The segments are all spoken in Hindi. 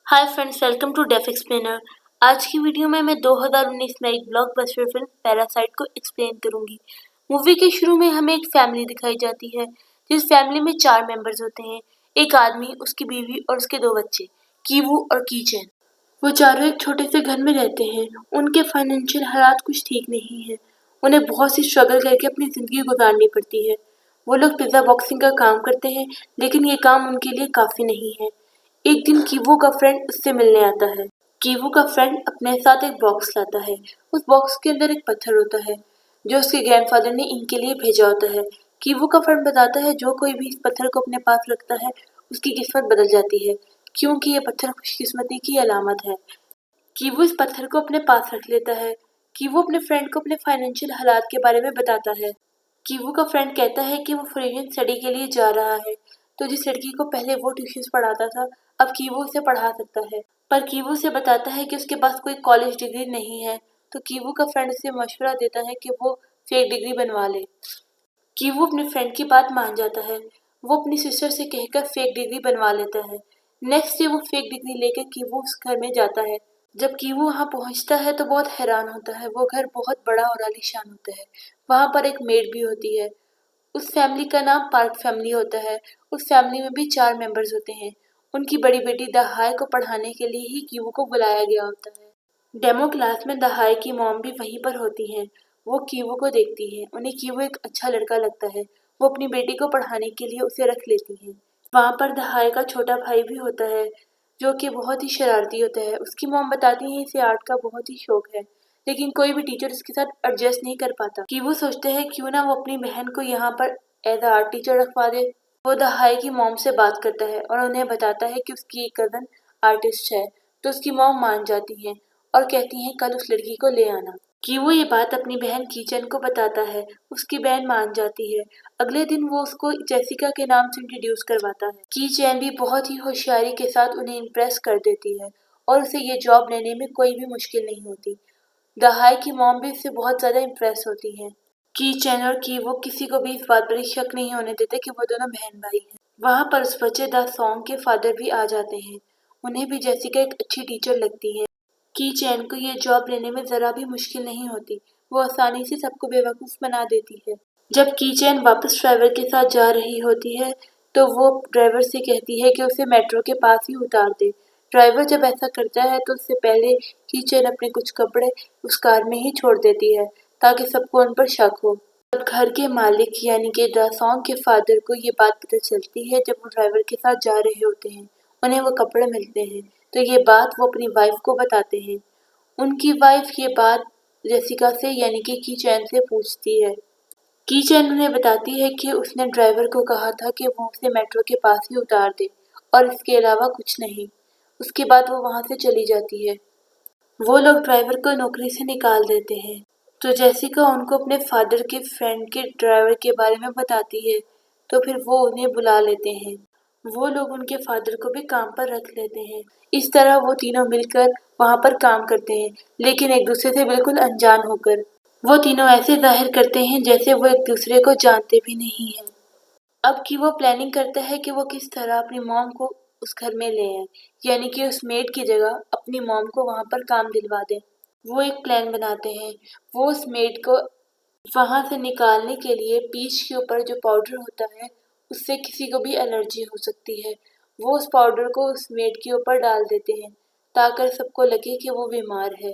Hi friends, welcome to deaf explainer. आज की वीडियो में मैं 2019 में एक ब्लॉकबस्टर फिल्म पैरासाइट को एक्सप्लेन करूंगी। मूवी के शुरू में हमें एक फैमिली दिखाई जाती है, जिस फैमिली में 4 मेंबर्स होते हैं। एक आदमी, उसकी बीवी और उसके 2 बच्चे, कीवू और कीचैन। वो चारों एक छोटे से घर में रहते हैं। उनके फाइनेंशियल हालात कुछ ठीक नहीं है। उन्हें बहुत सी स्ट्रगल करके अपनी जिंदगी गुजारनी पड़ती है। वो लोग पिज्जा बॉक्सिंग का काम करते हैं, लेकिन ये काम उनके लिए काफी नहीं है। एक दिन कीवू का फ्रेंड उससे मिलने आता है। कीवू का फ्रेंड अपने साथ एक बॉक्स लाता है। उस बॉक्स के अंदर एक पत्थर होता है, जो उसके ग्रैंडफादर ने इनके लिए भेजा होता है। कीवू का फ्रेंड बताता है जो कोई भी इस पत्थर को अपने पास रखता है, उसकी किस्मत बदल जाती है, क्योंकि ये पत्थर खुशकिस्मती की अलामत है। कीवू इस पत्थर को अपने पास रख लेता है। कीवू अपने फ्रेंड को अपने फाइनेंशियल हालात के बारे में बताता है। कीवू का फ्रेंड कहता है कि वो फॉरेन स्टडी के लिए जा रहा है, तो जिस लड़की को पहले वो ट्यूशन पढ़ाता था, अब कीवू उसे पढ़ा सकता है। पर कीवू उसे बताता है कि उसके पास कोई कॉलेज डिग्री नहीं है, तो कीवू का फ्रेंड उसे मशवरा देता है कि वो फेक डिग्री बनवा ले। कीवू अपने फ्रेंड की बात मान जाता है। वो अपनी सिस्टर से कहकर फेक डिग्री बनवा लेता है। नेक्स्ट डे वो फेक डिग्री लेकर कीवू उस घर में जाता है। जब कीवू वहाँ पहुँचता है तो बहुत हैरान होता है। वो घर बहुत बड़ा और आलीशान होता है। वहाँ पर एक मेड भी होती है। उस फैमिली का नाम पार्क फैमिली होता है। उस फैमिली में भी 4 मेंबर्स होते हैं। उनकी बड़ी बेटी दहाई को पढ़ाने के लिए ही कीवू को बुलाया गया होता है। डेमो क्लास में दहाई की मॉम भी वहीं पर होती हैं। वो कीवू को देखती हैं। उन्हें कीवू एक अच्छा लड़का लगता है। वो अपनी बेटी को पढ़ाने के लिए उसे रख लेती हैं। वहाँ पर दहाई का छोटा भाई भी होता है, जो कि बहुत ही शरारती होता है। उसकी मॉम बताती है इसे आर्ट का बहुत ही शौक है, लेकिन कोई भी टीचर इसके साथ एडजस्ट नहीं कर पाता। कीवू सोचते हैं क्यों ना वो अपनी बहन को यहाँ पर एज आर्ट टीचर रखवा दे। वो दहाई की मॉम से बात करता है और उन्हें बताता है कि उसकी एक कजन आर्टिस्ट है, तो उसकी मॉम मान जाती है और कहती हैं कल उस लड़की को ले आना। कीवू ये बात अपनी बहन कीचन को बताता है। उसकी बहन मान जाती है। अगले दिन वो उसको जेसिका के नाम से इंट्रोड्यूस करवाता है। कीचैन भी बहुत ही होशियारी के साथ उन्हें इम्प्रेस कर देती है और उसे ये जॉब लेने में कोई भी मुश्किल नहीं होती। दहाई की मॉम भी इससे बहुत ज्यादा इम्प्रेस होती है। कीचैन और कीवू किसी को भी इस बात पर शक नहीं होने देते कि वो दोनों बहन भाई हैं। वहाँ पर उस बच्चे द सॉन्ग के फादर भी आ जाते हैं। उन्हें भी जेसिका एक अच्छी टीचर लगती है। कीचैन को ये जॉब लेने में जरा भी मुश्किल नहीं होती। वो आसानी से सबको बेवकूफ बना देती है। जब कीचैन वापस ड्राइवर के साथ जा रही होती है, तो वो ड्राइवर से कहती है कि उसे मेट्रो के पास ही उतार दे। ड्राइवर जब ऐसा करता है तो उससे पहले कीचैन अपने कुछ कपड़े उस कार में ही छोड़ देती है, ताकि सबको उन पर शक हो। जब घर के मालिक यानी कि दासोंग के फादर को ये बात पता चलती है, जब वो ड्राइवर के साथ जा रहे होते हैं, उन्हें वो कपड़े मिलते हैं, तो ये बात वो अपनी वाइफ को बताते हैं। उनकी वाइफ ये बात जेसिका से यानी कि कीचैन से पूछती है। कीचैन उन्हें बताती है कि उसने ड्राइवर को कहा था कि वो उसे मेट्रो के पास ही उतार दे और इसके अलावा कुछ नहीं। उसके बाद वो वहाँ से चली जाती है। वो लोग ड्राइवर को नौकरी से निकाल देते हैं, तो जेसिका उनको अपने फादर के फ्रेंड के ड्राइवर के बारे में बताती है, तो फिर वो उन्हें बुला लेते हैं। वो लोग उनके फादर को भी काम पर रख लेते हैं। इस तरह वो तीनों मिलकर वहाँ पर काम करते हैं, लेकिन एक दूसरे से बिल्कुल अनजान होकर। वो तीनों ऐसे जाहिर करते हैं जैसे वो एक दूसरे को जानते भी नहीं हैं। अब की वो प्लानिंग करता है कि वो किस तरह अपनी मॉम को उस घर में ले आए, यानी कि उस मेड की जगह अपनी मॉम को वहाँ पर काम दिलवा दें। वो एक प्लान बनाते हैं। वो उस मेड को वहाँ से निकालने के लिए पीच के ऊपर जो पाउडर होता है, उससे किसी को भी एलर्जी हो सकती है। वो उस पाउडर को उस मेड के ऊपर डाल देते हैं, ताकि सबको लगे कि वो बीमार है।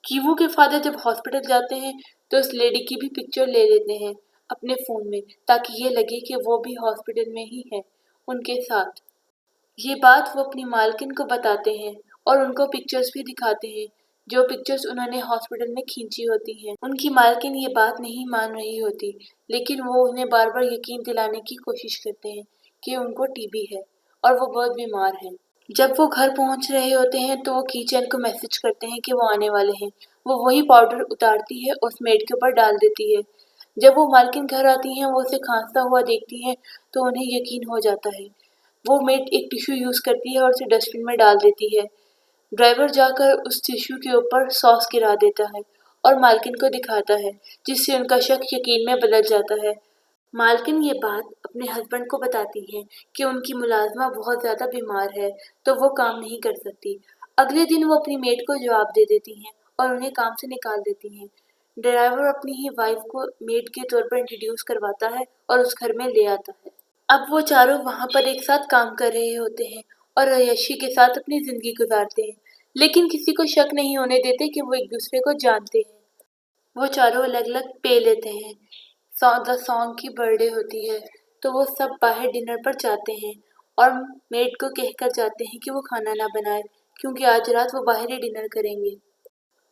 कीवू के फादर जब हॉस्पिटल जाते हैं, तो उस लेडी की भी पिक्चर ले लेते हैं अपने फ़ोन में, ताकि ये लगे कि वो भी हॉस्पिटल में ही है उनके साथ। ये बात वो अपनी मालकिन को बताते हैं और उनको पिक्चर्स भी दिखाते हैं, जो पिक्चर्स उन्होंने हॉस्पिटल में खींची होती हैं। उनकी मालकिन ये बात नहीं मान रही होती, लेकिन वो उन्हें बार बार यकीन दिलाने की कोशिश करते हैं कि उनको टीबी है और वो बहुत बीमार हैं। जब वो घर पहुंच रहे होते हैं, तो वो किचन को मैसेज करते हैं कि वो आने वाले हैं। वो वही पाउडर उतारती है और उस मेड के ऊपर डाल देती है। जब वो मालकिन घर आती हैं, वो उसे खांसता हुआ देखती हैं, तो उन्हें यकीन हो जाता है। वो मेड एक टिश्यू यूज़ करती है और उसे डस्टबिन में डाल देती है। ड्राइवर जाकर उस टिश्यू के ऊपर सॉस गिरा देता है और मालकिन को दिखाता है, जिससे उनका शक यकीन में बदल जाता है। मालकिन ये बात अपने हस्बैंड को बताती है कि उनकी मुलाजमा बहुत ज़्यादा बीमार है तो वो काम नहीं कर सकती। अगले दिन वो अपनी मेड को जवाब दे देती हैं और उन्हें काम से निकाल देती हैं। ड्राइवर अपनी ही वाइफ को मेड के तौर पर इंट्रोड्यूस करवाता है और उस घर में ले आता है। अब वो चारों वहाँ पर एक साथ काम कर रहे होते हैं और अय्याशी के साथ अपनी ज़िंदगी गुजारते हैं, लेकिन किसी को शक नहीं होने देते कि वो एक दूसरे को जानते हैं। वो चारों अलग-अलग पे लेते हैं। द सॉन्ग की बर्थडे होती है तो वो सब बाहर डिनर पर जाते हैं और मेड को कहकर जाते हैं कि वो खाना ना बनाए क्योंकि आज रात वो बाहर ही डिनर करेंगे।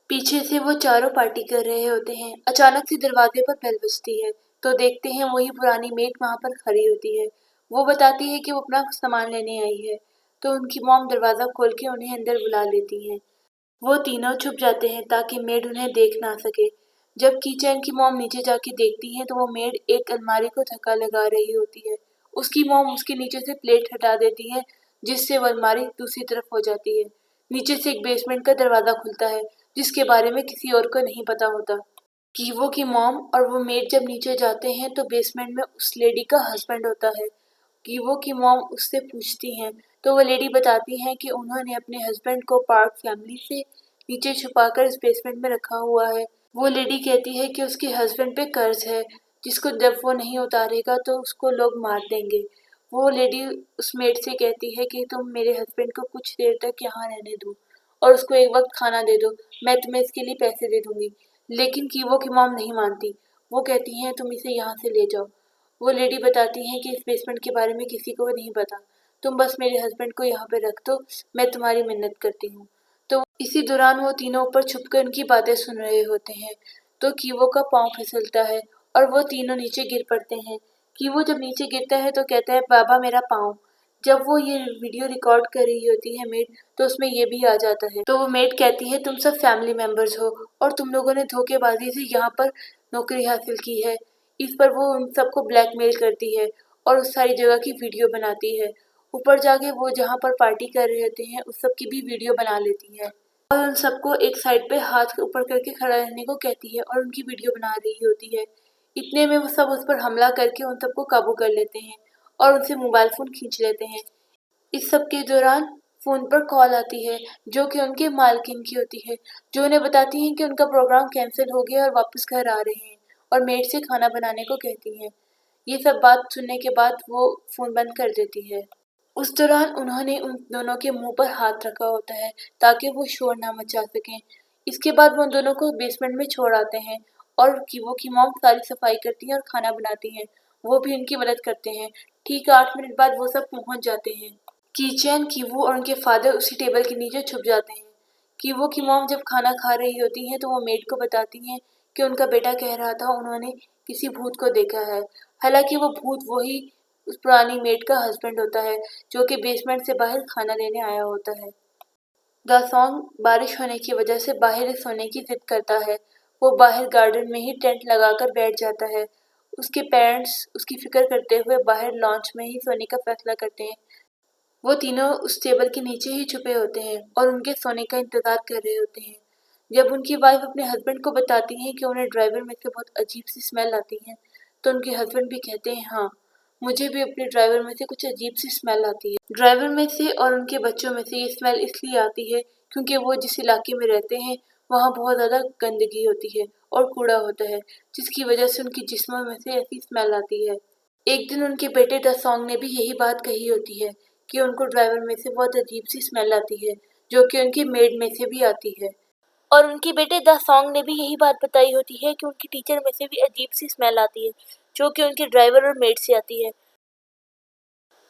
पीछे से वो चारों पार्टी कर रहे होते हैं। अचानक से दरवाजे पर बेल बजती है तो देखते हैं वही पुरानी मेड वहाँ पर खड़ी होती है। वो बताती है कि वो अपना सामान लेने आई है तो उनकी मॉम दरवाज़ा खोल के उन्हें अंदर बुला लेती हैं। वो तीनों छुप जाते हैं ताकि मेड उन्हें देख ना सके। जब किचन की मॉम नीचे जाके देखती है तो वो मेड एक अलमारी को धक्का लगा रही होती है। उसकी मॉम उसके नीचे से प्लेट हटा देती है जिससे वो अलमारी दूसरी तरफ हो जाती है। नीचे से एक बेसमेंट का दरवाज़ा खुलता है जिसके बारे में किसी और को नहीं पता होता। कीवो की मॉम और वो मेड जब नीचे जाते हैं तो बेसमेंट में उस लेडी का हस्बैंड होता है। कीवो की मॉम उससे पूछती हैं तो वो लेडी बताती हैं कि उन्होंने अपने हस्बैंड को पार्क फैमिली से नीचे छुपाकर इस बेसमेंट में रखा हुआ है। वो लेडी कहती है कि उसके हस्बैंड पे कर्ज है जिसको जब वो नहीं उतारेगा तो उसको लोग मार देंगे। वो लेडी उस मेड से कहती है कि तुम मेरे हस्बैंड को कुछ देर तक यहाँ रहने दो और उसको एक वक्त खाना दे दो, मैं तुम्हें इसके लिए पैसे दे दूंगी। लेकिन कीवो की मॉम नहीं मानती। वो कहती हैं तुम इसे यहाँ से ले जाओ। वो लेडी बताती हैं कि इस बेसमेंट के बारे में किसी को नहीं पता, तुम बस मेरे हस्बैंड को यहाँ पे रख दो, मैं तुम्हारी मिन्नत करती हूँ। तो इसी दौरान वो तीनों ऊपर छुपकर उनकी बातें सुन रहे होते हैं तो कीवो का पाँव फिसलता है और वो तीनों नीचे गिर पड़ते हैं। कीवो जब नीचे गिरता है तो कहता है बाबा मेरा पाँव। जब वो ये वीडियो रिकॉर्ड कर रही होती है मेड तो उसमें ये भी आ जाता है। तो वो मेड कहती है तुम सब फैमिली मेंबर्स हो और तुम लोगों ने धोखेबाजी से यहाँ पर नौकरी हासिल की है। इस पर वो उन सबको ब्लैकमेल करती है और उस सारी जगह की वीडियो बनाती है। ऊपर जाके वो जहाँ पर पार्टी कर रहे होते हैं उस सब की भी वीडियो बना लेती है और उन सबको एक साइड पे हाथ ऊपर करके खड़ा रहने को कहती है और उनकी वीडियो बना रही होती है। इतने में वो सब उस पर हमला करके उन सबको काबू कर लेते हैं और उनसे मोबाइल फ़ोन खींच लेते हैं। इस सब के दौरान फ़ोन पर कॉल आती है जो कि उनके मालकिन की होती है, जो उन्हें बताती हैं कि उनका प्रोग्राम कैंसिल हो गया और वापस घर आ रहे हैं और मेड से खाना बनाने को कहती हैं। ये सब बात सुनने के बाद वो फ़ोन बंद कर देती है। उस दौरान उन्होंने उन दोनों के मुंह पर हाथ रखा होता है ताकि वो शोर ना मचा सकें। इसके बाद वो उन दोनों को बेसमेंट में छोड़ आते हैं और कीवो की मॉम सारी सफाई करती हैं और खाना बनाती हैं। वो भी उनकी मदद करते हैं। ठीक 8 मिनट बाद वो सब पहुंच जाते हैं। कीचेन, कीवो और उनके फादर उसी टेबल के नीचे छुप जाते हैं। कीवो की मॉम जब खाना खा रही होती हैं तो वो मेड को बताती हैं कि उनका बेटा कह रहा था उन्होंने किसी भूत को देखा है। हालांकि वो भूत वही उस पुरानी मेड का हस्बैंड होता है जो कि बेसमेंट से बाहर खाना लेने आया होता है। द सॉन्ग बारिश होने की वजह से बाहर ही सोने की जिद करता है। वो बाहर गार्डन में ही टेंट लगाकर बैठ जाता है। उसके पेरेंट्स उसकी फिक्र करते हुए बाहर लॉन्च में ही सोने का फैसला करते हैं। वो तीनों उस टेबल के नीचे ही छुपे होते हैं और उनके सोने का इंतजार कर रहे होते हैं। जब उनकी वाइफ अपने हस्बैंड को बताती हैं कि उन्हें ड्राइवर में से बहुत अजीब सी स्मेल आती है तो उनके हस्बैंड भी कहते हैं हाँ, मुझे भी अपने ड्राइवर में से कुछ अजीब सी स्मेल आती है। ड्राइवर में से और उनके बच्चों में से ये स्मेल इसलिए आती है क्योंकि वो जिस इलाके में रहते हैं वहाँ बहुत ज़्यादा गंदगी होती है और कूड़ा होता है जिसकी वजह से उनके जिस्मों में से ऐसी स्मेल आती है। एक दिन उनके बेटे द सॉन्ग ने भी यही बात कही होती है कि उनको ड्राइवर में से बहुत अजीब सी स्मेल आती है जो कि उनकी मेड में से भी आती है। और उनके बेटे द सॉन्ग ने भी यही बात बताई होती है कि उनकी टीचर में से भी अजीब सी स्मेल आती है जो कि उनके ड्राइवर और मेड से आती है।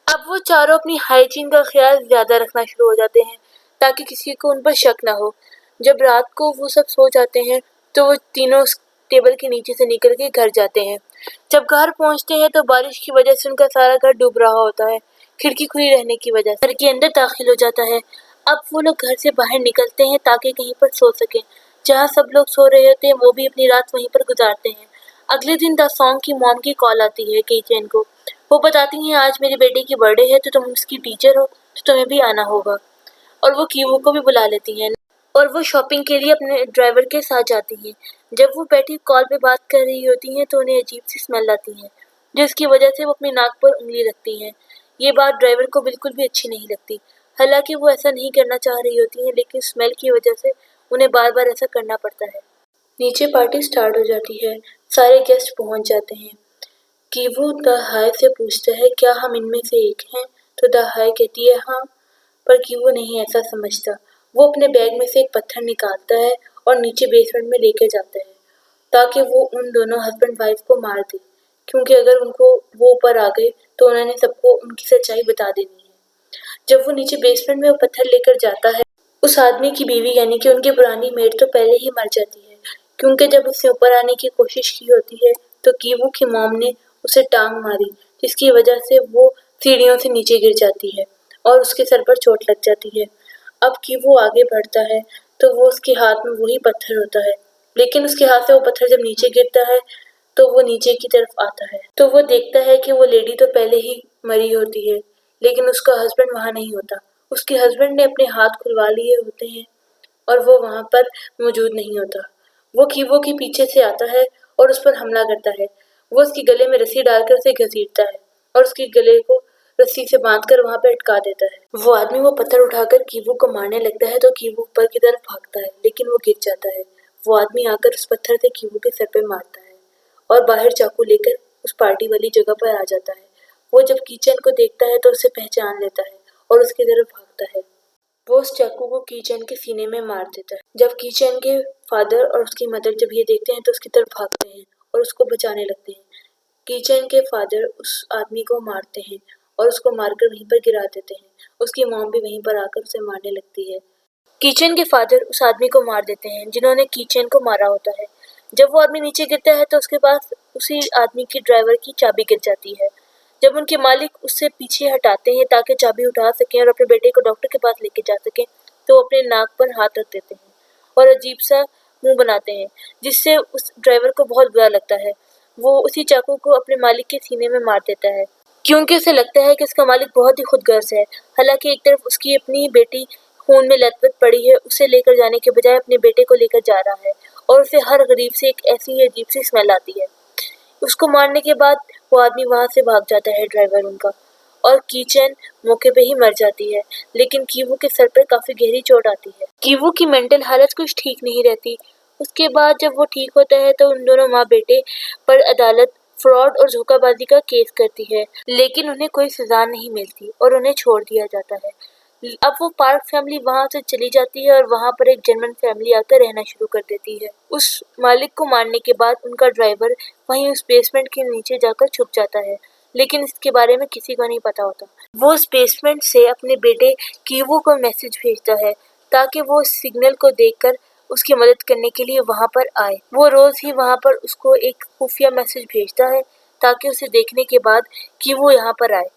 अब वो चारों अपनी हाइजीन का ख्याल ज़्यादा रखना शुरू हो जाते हैं ताकि किसी को उन पर शक ना हो। जब रात को वो सब सो जाते हैं तो वो तीनों उस टेबल के नीचे से निकल के घर जाते हैं। जब घर पहुंचते हैं तो बारिश की वजह से उनका सारा घर डूब रहा होता है। खिड़की खुली रहने की वजह से घर के अंदर दाखिल हो जाता है। अब वो लोग घर से बाहर निकलते हैं ताकि कहीं पर सो सकें। जहाँ सब लोग सो रहे होते हैं वो भी अपनी रात वहीं पर गुजारते हैं। अगले दिन द सॉन्ग की मॉम की कॉल आती है केचन को। वो बताती हैं आज मेरे बेटे की बर्थडे है तो तुम उसकी टीचर हो तो तुम्हें भी आना होगा। और वो कीवो को भी बुला लेती हैं और वो शॉपिंग के लिए अपने ड्राइवर के साथ जाती हैं। जब वो बैठी कॉल पे बात कर रही होती हैं तो उन्हें अजीब सी स्मेल आती है जिसकी वजह से वो अपनी नाक पर उंगली रखती हैं। ये बात ड्राइवर को बिल्कुल भी अच्छी नहीं लगती। हालांकि वो ऐसा नहीं करना चाह रही होती है, लेकिन स्मेल की वजह से उन्हें बार बार ऐसा करना पड़ता है। नीचे पार्टी स्टार्ट हो जाती है। सारे गेस्ट पहुंच जाते हैं। कीवू द हाई से पूछता है, क्या हम इनमें से एक हैं? तो द हाई कहती है, हाँ। पर कीवू नहीं ऐसा समझता। वो अपने बैग में से एक पत्थर निकालता है और नीचे बेसमेंट में लेकर जाता है, ताकि वो उन दोनों हस्बैंड वाइफ को मार दे, क्योंकि अगर उनको वो ऊपर आ गए तो उन्होंने सबको उनकी सच्चाई बता देनी है। जब वो नीचे बेसमेंट में वो पत्थर लेकर जाता है, उस आदमी की बीवी यानी कि उनकी पुरानी मेड तो पहले ही मर जाती है, क्योंकि जब उसने ऊपर आने की कोशिश की होती है तो कीवू की मॉम ने उसे टांग मारी, जिसकी वजह से वो सीढ़ियों से नीचे गिर जाती है और उसके सर पर चोट लग जाती है। अब कीवू आगे बढ़ता है तो वो उसके हाथ में वही पत्थर होता है, लेकिन उसके हाथ से वो पत्थर जब नीचे गिरता है तो वो नीचे की तरफ आता है। तो वो देखता है कि वो लेडी तो पहले ही मरी होती है, लेकिन उसका हस्बैंड वहां नहीं होता। उसके हस्बैंड ने अपने हाथ खुलवा लिए होते हैं और वो वहां पर मौजूद नहीं होता। वो कीवो के पीछे से आता है और उस पर हमला करता है। वो उसके गले में रस्सी डालकर उसे घसीटता है और उसके गले को रस्सी से बांधकर वहां पर अटका देता है। वो आदमी वो पत्थर उठाकर कीवू को मारने लगता है तो कीवू ऊपर की तरफ भागता है, लेकिन वो गिर जाता है। वो आदमी आकर उस पत्थर से कीवू के सर पे मारता है और बाहर चाकू लेकर उस पार्टी वाली जगह पर आ जाता है। वो जब किचन को देखता है तो उसे पहचान लेता है और उसकी तरफ भागता है। वो उस चाकू को कीचन के सीने में मार देता है। जब कीचन के फादर और उसकी मदर जब ये देखते हैं तो उसकी तरफ भागते हैं और उसको बचाने लगते हैं। कीचन के फादर उस आदमी को मारते हैं और उसको मारकर वहीं पर गिरा देते हैं। उसकी मॉम भी वहीं पर आकर उसे मारने लगती है। किचन के फादर उस आदमी को मार देते हैं जिन्होंने किचन को मारा होता है। जब वो आदमी नीचे गिरता है तो उसके पास उसी आदमी की ड्राइवर की चाबी गिर जाती है। जब उनके मालिक उससे पीछे हटाते हैं ताकि चाबी उठा सकें और अपने बेटे को डॉक्टर के पास लेके जा सकें, तो वो अपने नाक पर हाथ रख देते हैं और अजीब सा मुंह बनाते हैं, जिससे उस ड्राइवर को बहुत बुरा लगता है। वो उसी चाकू को अपने मालिक के सीने में मार देता है, क्योंकि उसे लगता है कि उसका मालिक बहुत ही खुदगर्ज है। हालांकि एक तरफ उसकी अपनी बेटी खून में लथपथ पड़ी है, उसे लेकर जाने के बजाय अपने बेटे को लेकर जा रहा है और उसे हर गरीब से एक ऐसी अजीब सी स्मेल आती है। उसको मारने के बाद वो आदमी वहां से भाग जाता है, ड्राइवर उनका, और कीचन मौके पे ही मर जाती है। लेकिन कीवू के सर पर काफी गहरी चोट आती है। कीवू की मेंटल हालत कुछ ठीक नहीं रहती। उसके बाद जब वो ठीक होता है तो उन दोनों माँ बेटे पर अदालत फ्रॉड और धोखाबाजी का केस करती है, लेकिन उन्हें कोई सजा नहीं मिलती और उन्हें छोड़ दिया जाता है। अब वो पार्क फैमिली वहां से चली जाती है और वहां पर एक जर्मन फैमिली आकर रहना शुरू कर देती है। उस मालिक को मारने के बाद उनका ड्राइवर वहीं उस बेसमेंट के नीचे जाकर छुप जाता है, लेकिन इसके बारे में किसी को नहीं पता होता। वो उस बेसमेंट से अपने बेटे कीवू को मैसेज भेजता है ताकि वो उस सिग्नल को देखकर उसकी मदद करने के लिए वहां पर आए। वो रोज ही वहां पर उसको एक खुफिया मैसेज भेजता है ताकि उसे देखने के बाद कीवू यहाँ पर आए।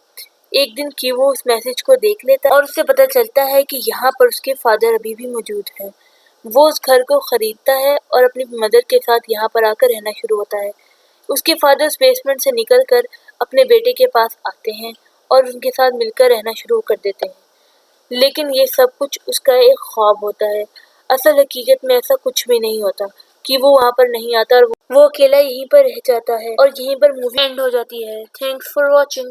एक दिन कीवू उस मैसेज को देख लेता है और उसे पता चलता है कि यहाँ पर उसके फादर अभी भी मौजूद हैं। वो उस घर को खरीदता है और अपनी मदर के साथ यहाँ पर आकर रहना शुरू होता है। उसके फादर उस बेसमेंट से निकलकर अपने बेटे के पास आते हैं और उनके साथ मिलकर रहना शुरू कर देते हैं। लेकिन ये सब कुछ उसका एक ख्वाब होता है। असल हकीकत में ऐसा कुछ भी नहीं होता कि वो वहाँ पर नहीं आता और वो अकेला यहीं पर रह जाता है और यहीं पर मूवी एंड हो जाती है। Thanks for watching.